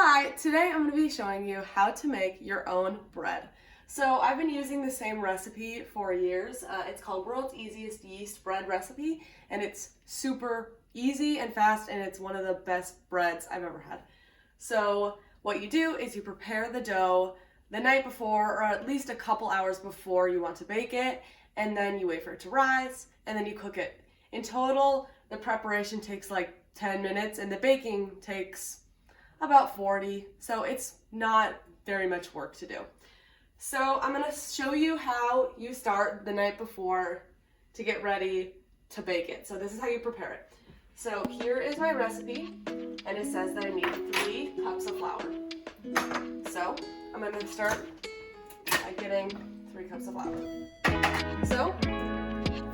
Hi, today I'm going to be showing you how to make your own bread. So I've been using the same recipe for years. It's called World's Easiest Yeast Bread Recipe, and it's super easy and fast, and it's one of the best breads I've ever had. So what you do is you prepare the dough the night before, or at least a couple hours before you want to bake it, and then you wait for it to rise, and then you cook it. In total, the preparation takes like 10 minutes, and the baking takes about 40, so it's not very much work to do. So I'm going to show you how you start the night before to get ready to bake it. So this is how you prepare it. So here is my recipe, and it says that I need 3 cups of flour. So I'm going to start by getting 3 cups of flour. So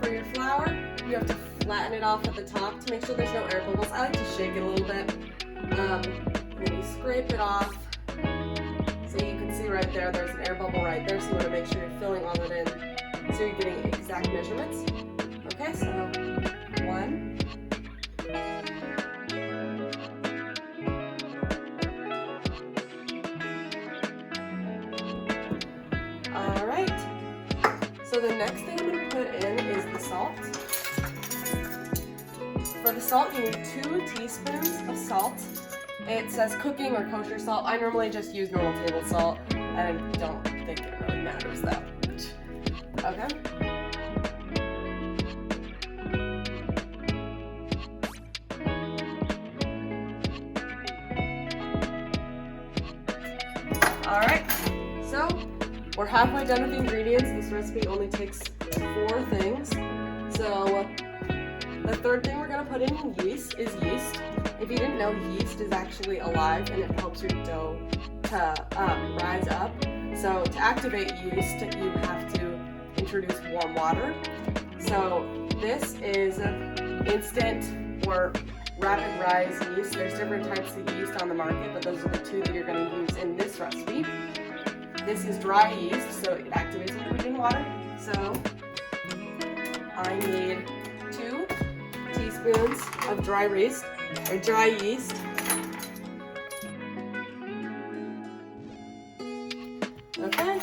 for your flour, you have to flatten it off at the top to make sure there's no air bubbles. I like to shake it a little bit. And then you scrape it off. So you can see right there, there's an air bubble right there, so you want to make sure you're filling all it in so you're getting exact measurements. Okay, so 1. Alright, so the next thing I'm going to put in is the salt. For the salt, you need 2 teaspoons of salt. It says cooking or kosher salt. I normally just use normal table salt. I don't think it really matters that much. Okay. Alright, so we're halfway done with the ingredients. This recipe only takes 4 things. So the third thing we're going to put in is yeast. If you didn't know, yeast is actually alive and it helps your dough to rise up. So to activate yeast, you have to introduce warm water. So this is instant or rapid rise yeast. There's different types of yeast on the market, but those are the 2 that you're going to use in this recipe. This is dry yeast, so it activates when you put it in water. So I need 2 teaspoons of dry yeast. Okay,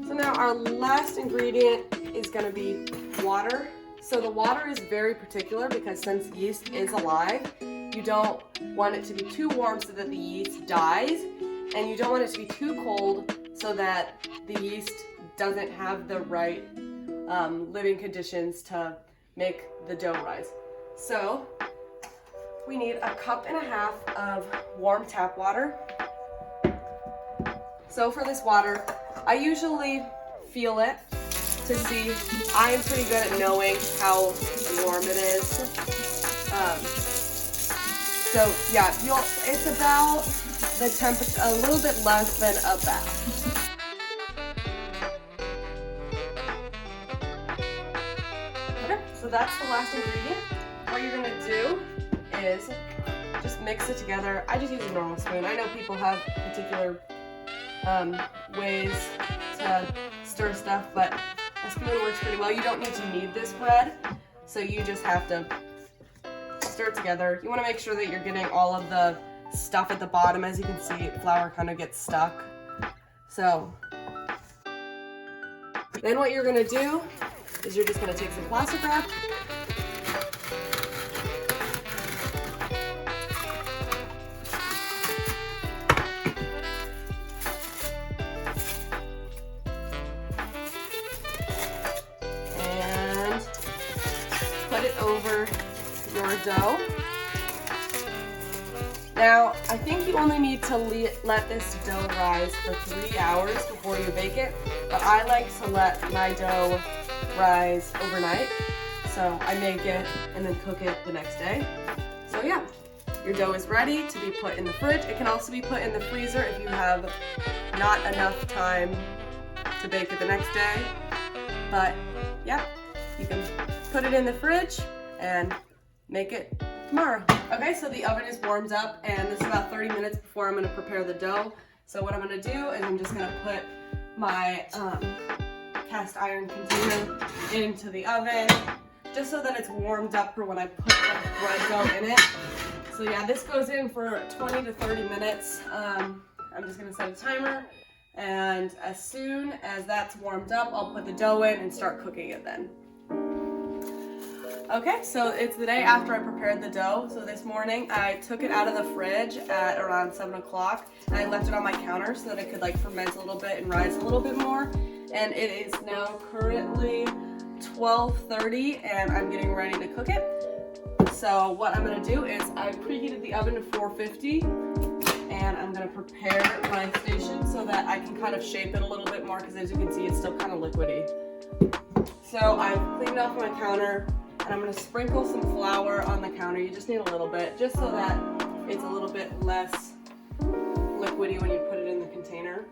so now our last ingredient is going to be water. So the water is very particular because since yeast is alive, you don't want it to be too warm so that the yeast dies, and you don't want it to be too cold so that the yeast doesn't have the right living conditions to make the dough rise. So we need 1.5 cups of warm tap water. So for this water, I usually feel it to see. I am pretty good at knowing how warm it is. So yeah, it's about the temperature, a little bit less than a bath. Okay, so that's the last ingredient. What you're gonna do is just mix it together. I just use a normal spoon. I know people have particular ways to stir stuff, but a spoon works pretty well. You don't need to knead this bread, so you just have to stir it together. You want to make sure that you're getting all of the stuff at the bottom. As you can see, flour kind of gets stuck. So then what you're going to do is you're just going to take some plastic wrap, put it over your dough. Now, I think you only need to let this dough rise for 3 hours before you bake it, but I like to let my dough rise overnight. So I make it and then cook it the next day. So yeah, your dough is ready to be put in the fridge. It can also be put in the freezer if you have not enough time to bake it the next day. But yeah, you can put it in the fridge and make it tomorrow. Okay, so the oven is warmed up, and this is about 30 minutes before I'm going to prepare the dough. So what I'm going to do is I'm just going to put my cast iron container into the oven just so that it's warmed up for when I put the bread dough in it. So yeah, this goes in for 20 to 30 minutes. I'm just gonna set a timer, and as soon as that's warmed up, I'll put the dough in and start cooking it then. Okay, so it's the day after I prepared the dough. So this morning I took it out of the fridge at around 7 o'clock and I left it on my counter so that it could like ferment a little bit and rise a little bit more. And it is now currently 12:30 and I'm getting ready to cook it. So what I'm gonna do is I preheated the oven to 450 and I'm gonna prepare my station so that I can kind of shape it a little bit more, because as you can see it's still kind of liquidy. So I've cleaned off my counter and I'm gonna sprinkle some flour on the counter. You just need a little bit, just so that it's a little bit less liquidy when you put it in the container.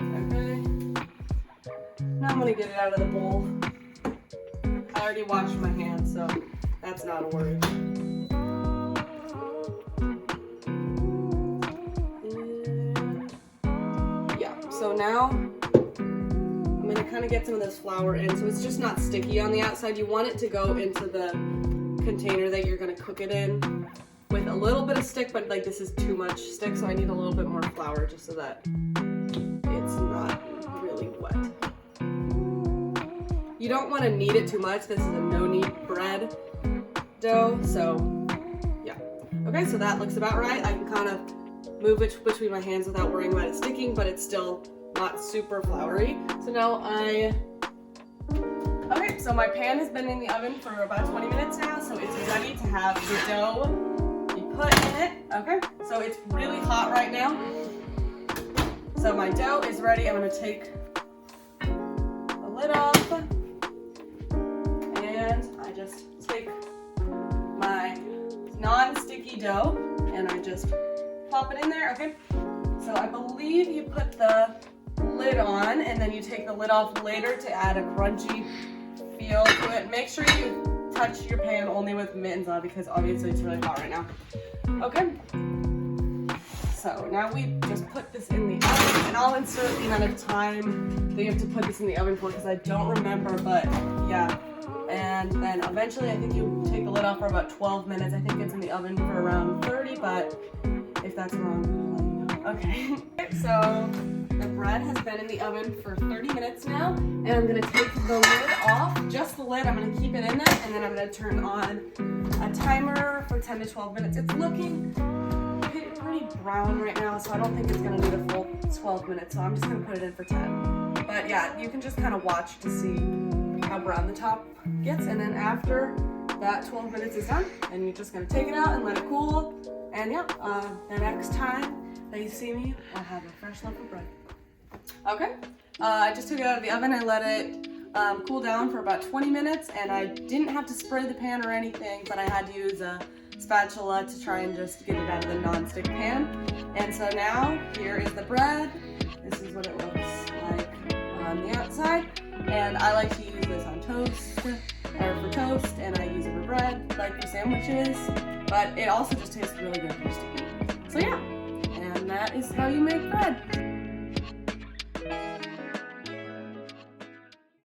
Okay. Now I'm gonna get it out of the bowl. I already washed my hands, so that's not a worry. And yeah, so now I'm gonna kind of get some of this flour in so it's just not sticky on the outside. You want it to go into the container that you're gonna cook it in with a little bit of stick, but like this is too much stick, so I need a little bit more flour just so that it's not really wet. You don't want to knead it too much. This is a no-knead bread dough, so yeah. Okay, so that looks about right. I can kind of move it between my hands without worrying about it sticking, but it's still not super floury. So now okay, so my pan has been in the oven for about 20 minutes now, so it's ready to have the dough you put in it. Okay, so it's really hot right now. So my dough is ready. I'm gonna take the lid off, and I just take my non-sticky dough and I just pop it in there. Okay, so I believe you put the lid on and then you take the lid off later to add a crunchy feel to it. Make sure you touch your pan only with mittens on, because obviously it's really hot right now. Okay, so now we just put this in the oven, and I'll insert the amount of time that you have to put this in the oven for, because I don't remember, but yeah. And then eventually I think you take the lid off for about 12 minutes. I think it's in the oven for around 30, but if that's wrong, I'll let you know. Okay, so the bread has been in the oven for 30 minutes now, and I'm gonna take the lid off, just the lid. I'm gonna keep it in there, and then I'm gonna turn on a timer for 10 to 12 minutes. It's looking pretty brown right now, so I don't think it's gonna need a full 12 minutes, so I'm just gonna put it in for 10. But yeah, you can just kind of watch to see how brown the top gets, and then after that 12 minutes is done, and you're just gonna take it out and let it cool. And yeah, the next time that you see me, I'll have a fresh loaf of bread. Okay, I just took it out of the oven. I let it cool down for about 20 minutes, and I didn't have to spray the pan or anything, but I had to use a spatula to try and just get it out of the non-stick pan. And so now here is the bread. This is what it looks like on the outside, and I like to use this on toast, or for toast, and I use it for bread, like for sandwiches, but it also just tastes really good for sticky. So yeah, and that is how you make bread.